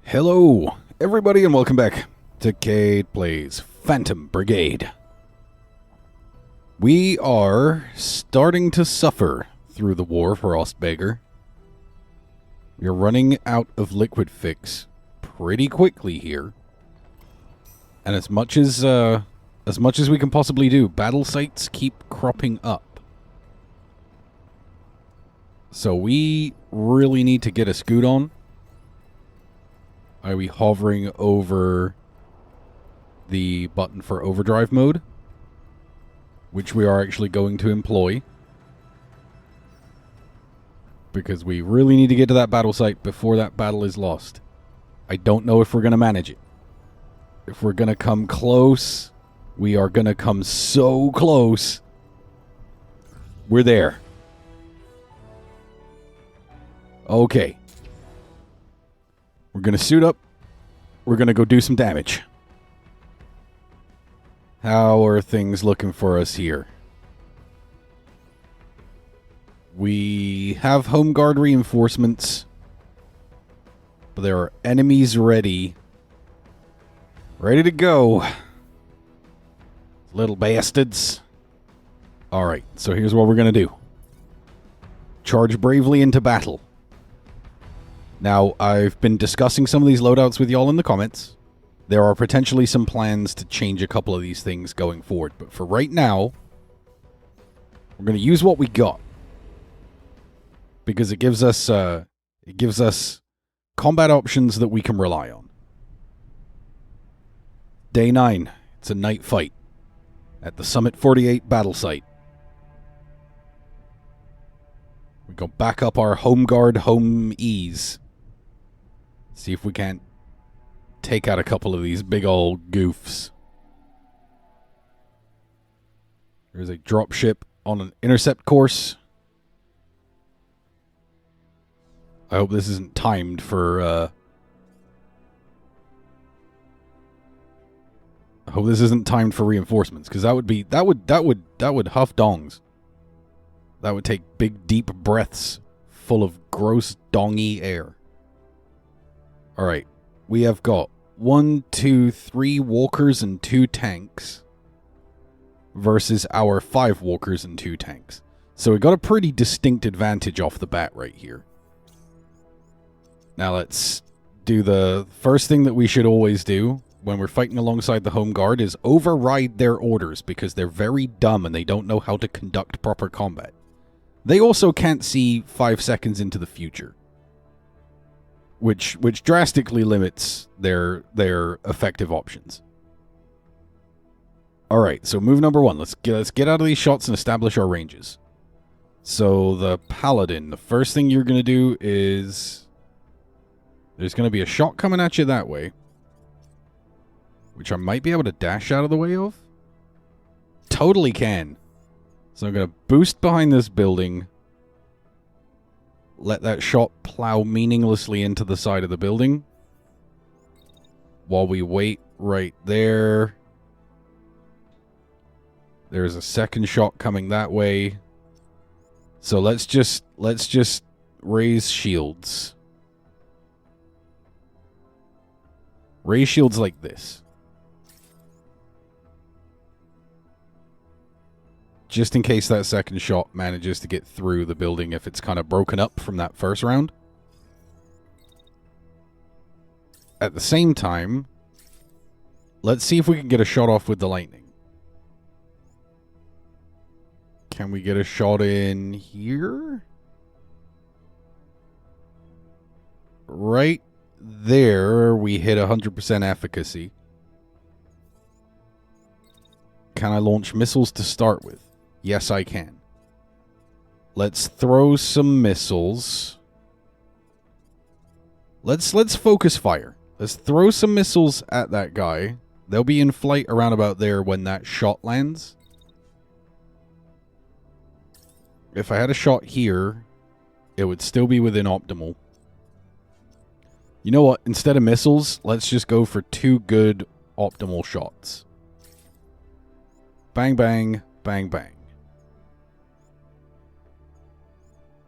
Hello, everybody, and welcome back to Cade Plays Phantom Brigade. We are starting to suffer through the war for Ostbager. We are running out of liquid fix pretty quickly here. And as much as we can possibly do, battle sites keep cropping up. So we really need to get a scoot on. Are we hovering over the button for overdrive mode? Which we are actually going to employ. Because we really need to get to that battle site before that battle is lost. I don't know if we're going to manage it. If we're going to come close, we are going to come so close. We're there. Okay. We're going to suit up. We're going to go do some damage. How are things looking for us here? We have home guard reinforcements. But there are enemies ready. Ready to go. Little bastards. Alright, so here's what we're going to do. Charge bravely into battle. Now, I've been discussing some of these loadouts with y'all in the comments. There are potentially some plans to change a couple of these things going forward. But for right now, we're going to use what we got. Because it gives us combat options that we can rely on. Day 9. It's a night fight. At the Summit 48 battle site. We go back up our home guard, home ease. See if we can't take out a couple of these big old goofs. There's a dropship on an intercept course. I hope this isn't timed for, I hope this isn't timed for reinforcements, because that would huff dongs. That would take big, deep breaths full of gross, dongy air. Alright, we have got 1, 2, 3 walkers and 2 tanks versus our 5 walkers and 2 tanks. So we got a pretty distinct advantage off the bat right here. Now let's do the first thing that we should always do when we're fighting alongside the home guard is override their orders because they're very dumb and they don't know how to conduct proper combat. They also can't see 5 seconds into the future. Which drastically limits their effective options. Alright, so move number 1. Let's get out of these shots and establish our ranges. So the Paladin, the first thing you're going to do is... There's going to be a shot coming at you that way. Which I might be able to dash out of the way of. Totally can. So I'm going to boost behind this building. Let that shot plow meaninglessly into the side of the building. While we wait right there. There's a second shot coming that way. So let's just raise shields. Raise shields like this. Just in case that second shot manages to get through the building if it's kind of broken up from that first round. At the same time, let's see if we can get a shot off with the lightning. Can we get a shot in here? Right there, we hit 100% efficacy. Can I launch missiles to start with? Yes, I can. Let's throw some missiles. Let's focus fire. Let's throw some missiles at that guy. They'll be in flight around about there when that shot lands. If I had a shot here, it would still be within optimal. You know what? Instead of missiles, let's just go for 2 good optimal shots. Bang, bang, bang, bang.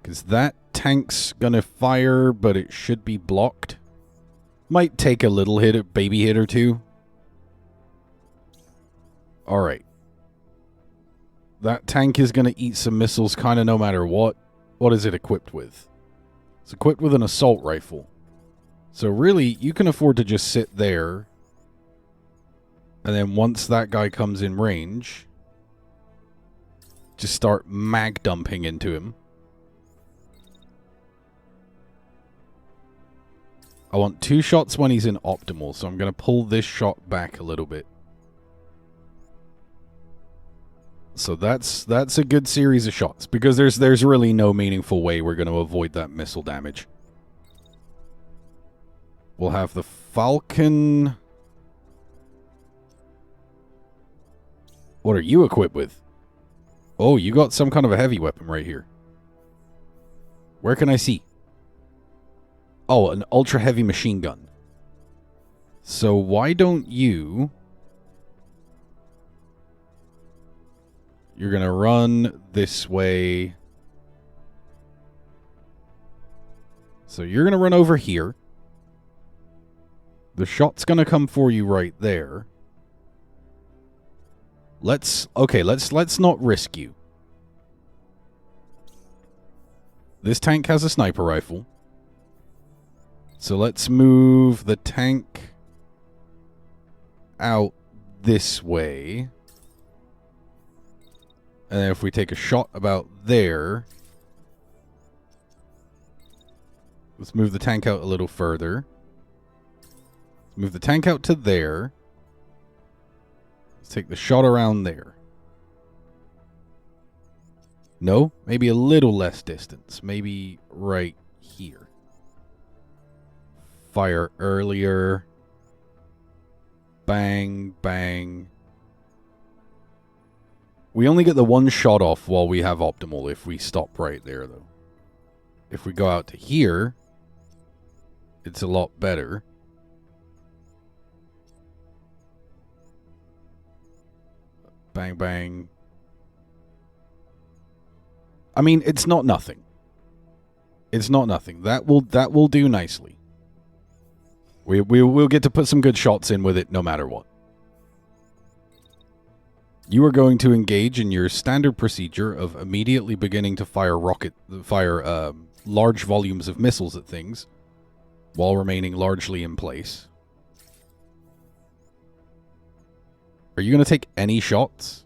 Because that tank's gonna fire, but it should be blocked. Might take a little hit, a baby hit or two. Alright. That tank is gonna eat some missiles kind of no matter what. What is it equipped with? It's equipped with an assault rifle. So really, you can afford to just sit there. And then once that guy comes in range, just start mag dumping into him. I want 2 shots when he's in optimal, so I'm going to pull this shot back a little bit. So that's a good series of shots, because there's really no meaningful way we're going to avoid that missile damage. We'll have the Falcon. What are you equipped with? Oh, you got some kind of a heavy weapon right here. Where can I see? Oh, an ultra heavy machine gun. So why don't you... You're going to run this way. So you're going to run over here. The shot's going to come for you right there. Let's not risk you. This tank has a sniper rifle. So let's move the tank out this way. And then if we take a shot about there, let's move the tank out a little further. Move the tank out to there. Let's take the shot around there. No, maybe a little less distance. Maybe right here. Fire earlier. Bang, bang. We only get the 1 shot off while we have optimal if we stop right there, though. If we go out to here, it's a lot better. Bang, bang. I mean, it's not nothing. It's not nothing. That will do nicely. We'll get to put some good shots in with it no matter what. You are going to engage in your standard procedure of immediately beginning to fire large volumes of missiles at things while remaining largely in place. Are you going to take any shots?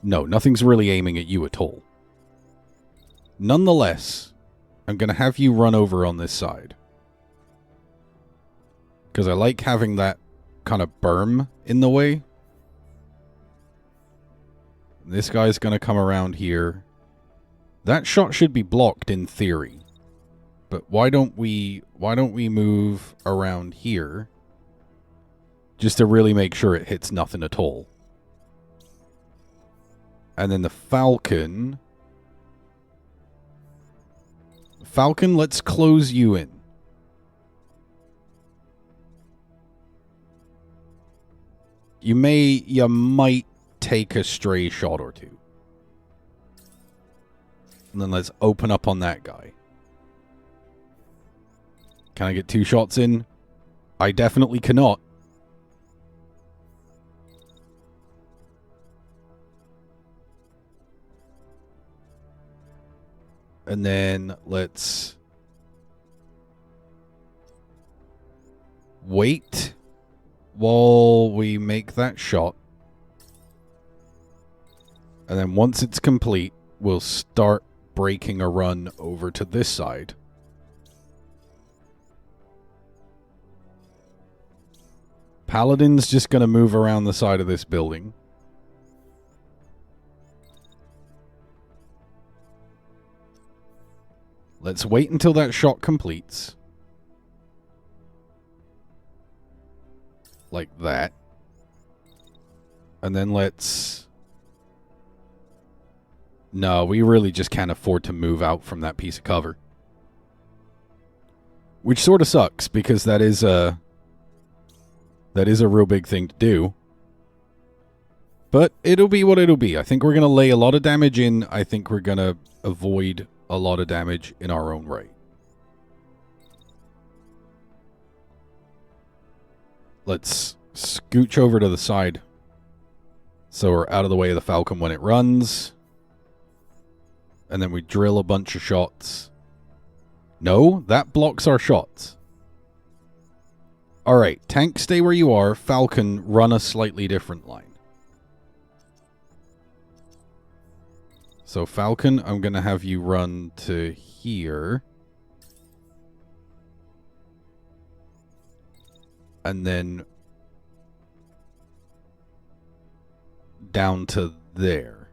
No, nothing's really aiming at you at all. Nonetheless, I'm going to have you run over on this side. Because I like having that kind of berm in the way. This guy's going to come around here. That shot should be blocked in theory. But why don't we move around here? Just to really make sure it hits nothing at all. And then the Falcon. Falcon, let's close you in. You might take a stray shot or two. And then let's open up on that guy. Can I get 2 shots in? I definitely cannot. And then let's wait while we make that shot. And then once it's complete, we'll start breaking a run over to this side. Paladin's just going to move around the side of this building. Let's wait until that shot completes. Like that. And then let's... No, we really just can't afford to move out from that piece of cover. Which sort of sucks, because that is a real big thing to do. But it'll be what it'll be. I think we're going to lay a lot of damage in. I think we're going to avoid a lot of damage in our own right. Let's scooch over to the side so we're out of the way of the Falcon when it runs. And then we drill a bunch of shots. No, that blocks our shots. Alright, tank, stay where you are. Falcon, run a slightly different line. So Falcon, I'm going to have you run to here. And then down to there.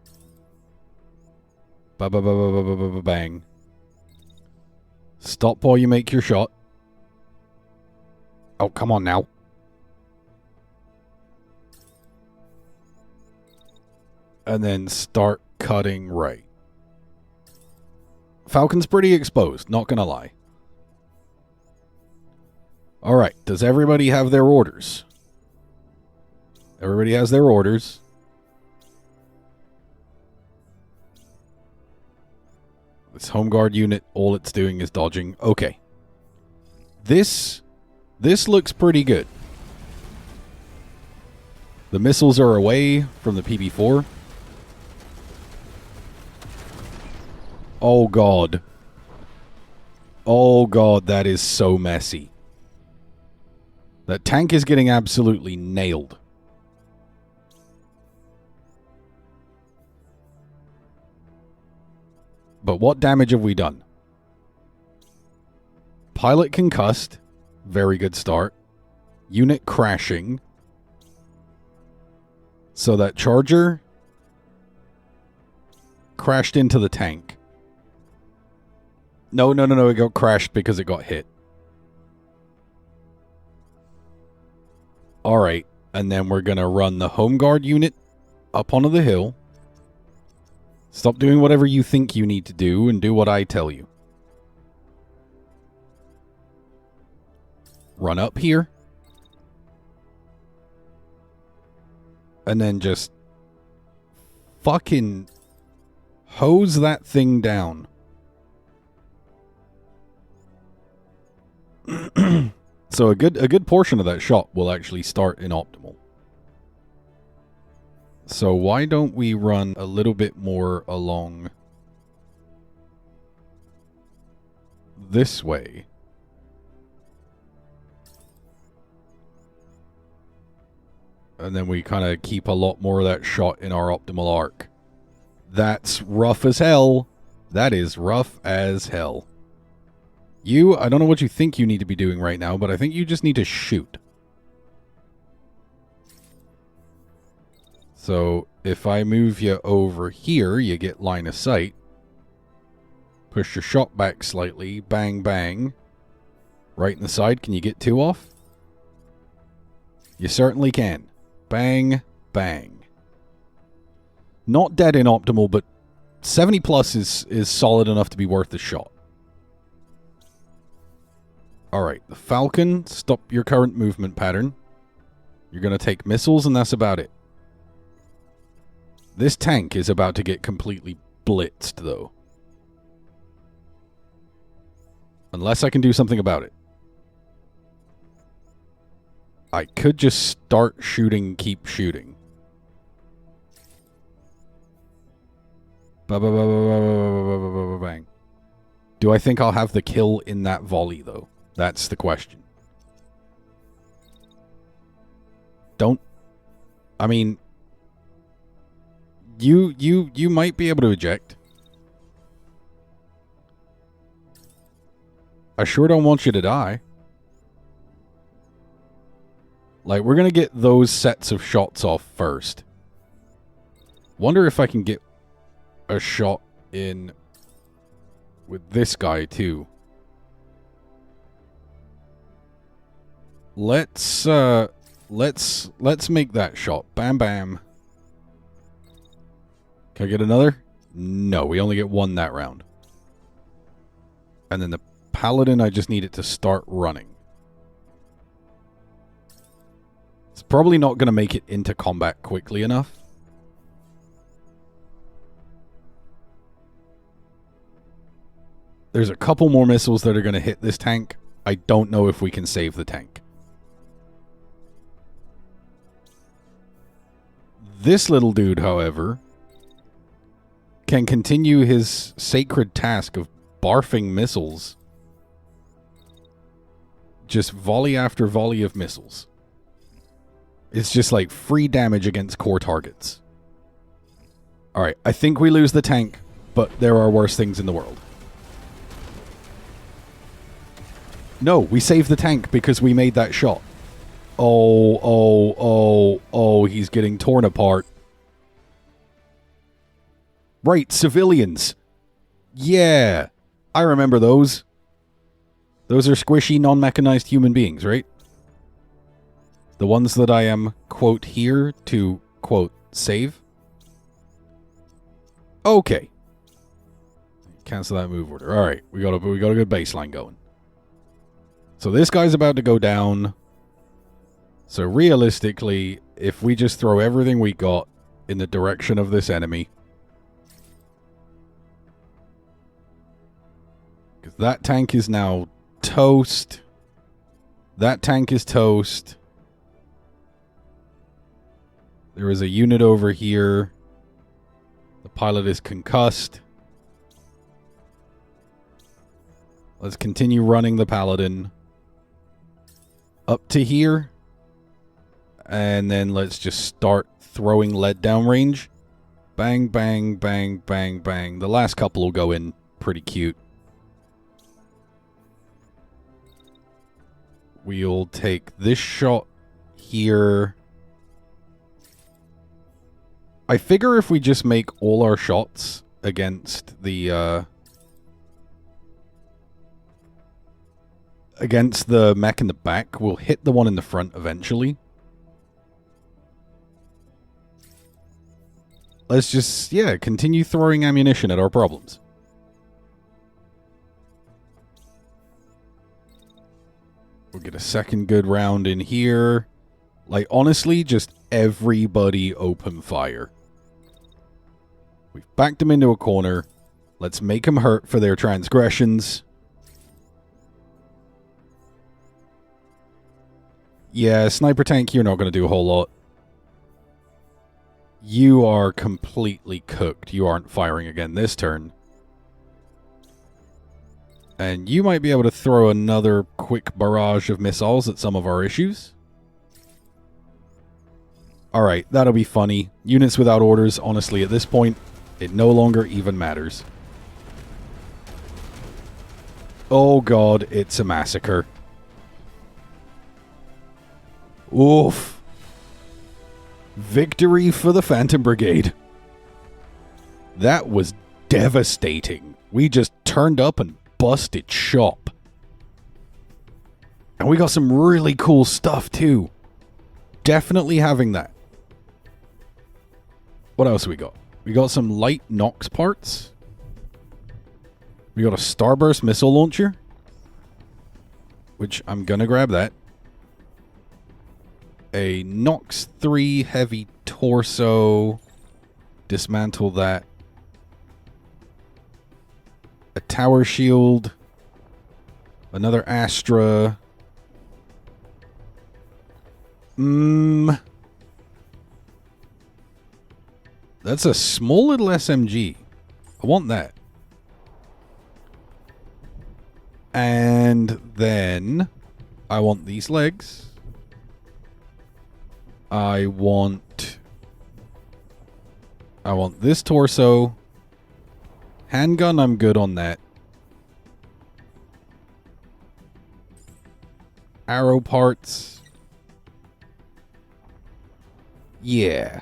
Bang. Stop while you make your shot. Oh, come on now. And then start cutting right. Falcon's pretty exposed, not gonna lie. Alright, does everybody have their orders? Everybody has their orders. This home guard unit, all it's doing is dodging. Okay. This looks pretty good. The missiles are away from the PB4. Oh god. Oh god, that is so messy. That tank is getting absolutely nailed. But what damage have we done? Pilot concussed. Very good start. Unit crashing. So that charger crashed into the tank. No. It got crashed because it got hit. Alright. And then we're going to run the home guard unit up onto the hill. Stop doing whatever you think you need to do and do what I tell you. Run up here. And then just fucking hose that thing down. So a good portion of that shot will actually start in optimal. So why don't we run a little bit more along this way? And then we kind of keep a lot more of that shot in our optimal arc. That's rough as hell. That is rough as hell. You, I don't know what you think you need to be doing right now, but I think you just need to shoot. So, if I move you over here, you get line of sight. Push your shot back slightly. Bang, bang. Right in the side. Can you get 2 off? You certainly can. Bang, bang. Not dead in optimal, but 70 plus is solid enough to be worth the shot. Alright, the Falcon, stop your current movement pattern. You're going to take missiles, and that's about it. This tank is about to get completely blitzed, though. Unless I can do something about it. I could just start shooting, keep shooting. Bang. Do I think I'll have the kill in that volley, though? That's the question. Don't... I mean... You might be able to eject. I sure don't want you to die. Like, we're gonna get those sets of shots off first. Wonder if I can get a shot in with this guy, too. Let's make that shot. Bam, bam. Can I get another? No, we only get 1 that round. And then the Paladin, I just need it to start running. It's probably not going to make it into combat quickly enough. There's a couple more missiles that are going to hit this tank. I don't know if we can save the tank. This little dude, however, can continue his sacred task of barfing missiles. Just volley after volley of missiles. It's just like free damage against core targets. Alright, I think we lose the tank, but there are worse things in the world. No, we saved the tank because we made that shot. Oh, he's getting torn apart. Right, civilians. Yeah, I remember those. Those are squishy, non-mechanized human beings, right? The ones that I am, quote, here to, quote, save. Okay. Cancel that move order. Alright, we got a good baseline going. So this guy's about to go down. So realistically, if we just throw everything we got in the direction of this enemy, because that tank is now toast. That tank is toast. There is a unit over here. The pilot is concussed. Let's continue running the paladin up to here. And then let's just start throwing lead downrange. Bang, bang, bang, bang, bang. The last couple will go in pretty cute. We'll take this shot here. I figure if we just make all our shots against the mech in the back, we'll hit the one in the front eventually. Let's just, yeah, continue throwing ammunition at our problems. We'll get a second good round in here. Like, honestly, just everybody open fire. We've backed them into a corner. Let's make them hurt for their transgressions. Yeah, sniper tank, you're not going to do a whole lot. You are completely cooked. You aren't firing again this turn. And you might be able to throw another quick barrage of missiles at some of our issues. Alright, that'll be funny. Units without orders, honestly, at this point, it no longer even matters. Oh god, it's a massacre. Oof. Victory for the Phantom Brigade. That was devastating. We just turned up and busted shop. And we got some really cool stuff too. Definitely having that. What else we got? We got some light Nox parts. We got a Starburst missile launcher, which I'm gonna grab that. A Nox 3 heavy torso. Dismantle that. A tower shield. Another Astra. That's a small little SMG. I want that. And then I want these legs. I want this torso. Handgun, I'm good on that. Arrow parts. Yeah.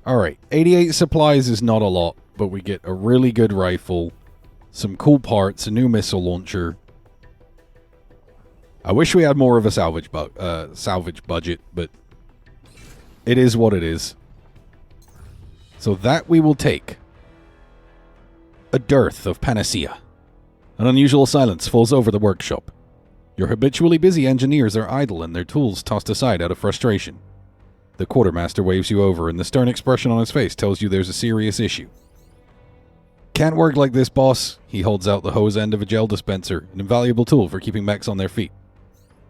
Alright, 88 supplies is not a lot, but we get a really good rifle, some cool parts, a new missile launcher. I wish we had more of a salvage budget, but it is what it is. So that we will take. A dearth of panacea. An unusual silence falls over the workshop. Your habitually busy engineers are idle and their tools tossed aside out of frustration. The quartermaster waves you over, and the stern expression on his face tells you there's a serious issue. Can't work like this, boss. He holds out the hose end of a gel dispenser, an invaluable tool for keeping mechs on their feet.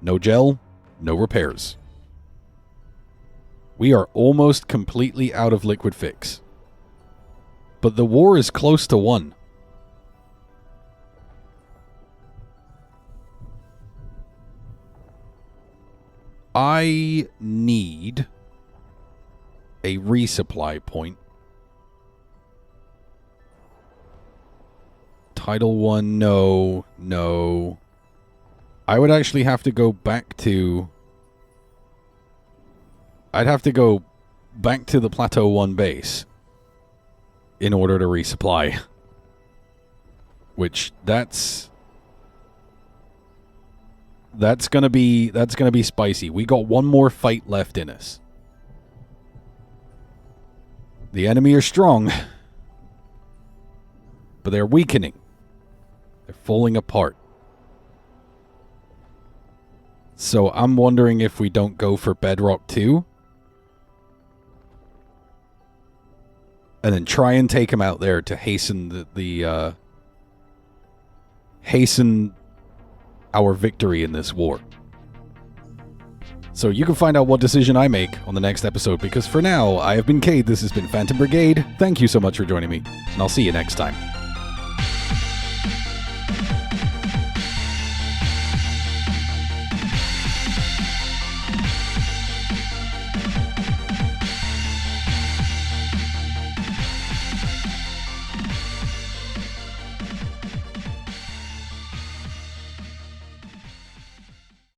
No gel, no repairs. We are almost completely out of liquid fix. But the war is close to won. I need a resupply point. Title 1, no, no. I would actually have to go back to... I'd have to go back to the Plateau 1 base in order to resupply. Which, that's gonna be spicy. We got one more fight left in us. The enemy are strong, but they're weakening. They're falling apart. So I'm wondering if we don't go for Bedrock 2. And then try and take him out there to hasten hasten our victory in this war. So you can find out what decision I make on the next episode, because for now, I have been Cade, this has been Phantom Brigade, thank you so much for joining me, and I'll see you next time.